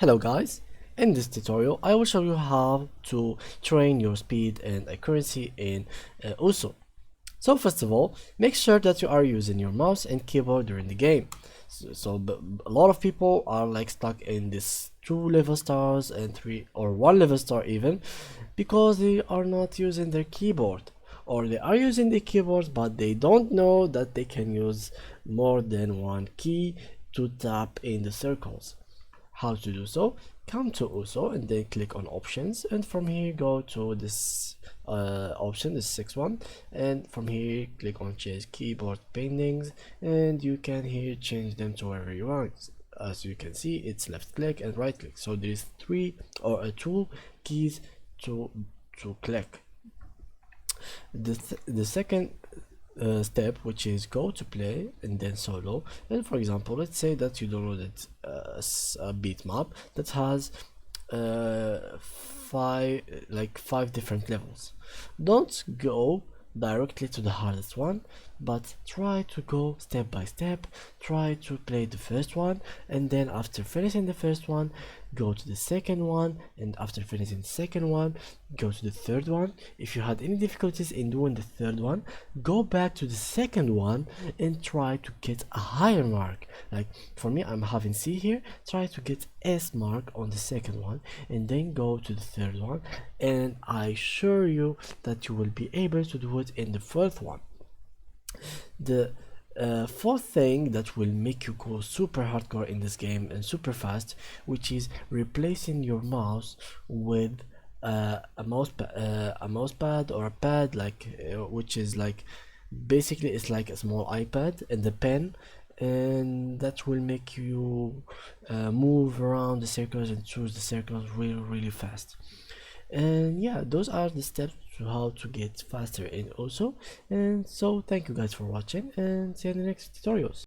Hello guys, in this tutorial I will show you how to train your speed and accuracy in USO. So first of all, make sure that you are using your mouse and keyboard during the game. A lot of people are like stuck in this 2 level stars and 3 or 1 level star even because they are not using their keyboard, or they are using the keyboards but they don't know that they can use more than one key to tap in the circles. How to do so? Come to USO and then click on options, and from here go to this option, this sixth one, and from here click on change keyboard paintings, and you can here change them to wherever you want. As you can see, it's left click and right click, so there is two keys to click. The second step, which is go to play and then solo. And for example, let's say that you downloaded a beat map that has five different levels. Don't go directly to the hardest one, but try to go step by step. Try to play the first one, and then after finishing the first one, go to the second one, and after finishing the second one, go to the third one. If you had any difficulties in doing the third one, go back to the second one and try to get a higher mark. Like for me, I'm having C here. Try to get S mark on the second one, and then go to the third one, and I assure you that you will be able to do it in the fourth one. The fourth thing that will make you go super hardcore in this game and super fast, which is replacing your mouse with a mouse pad or a pad, like which is like basically it's like a small iPad and the pen, and that will make you move around the circles and choose the circles really fast. And yeah, those are the steps to how to get faster in USO. And so thank you guys for watching, and see you in the next tutorials.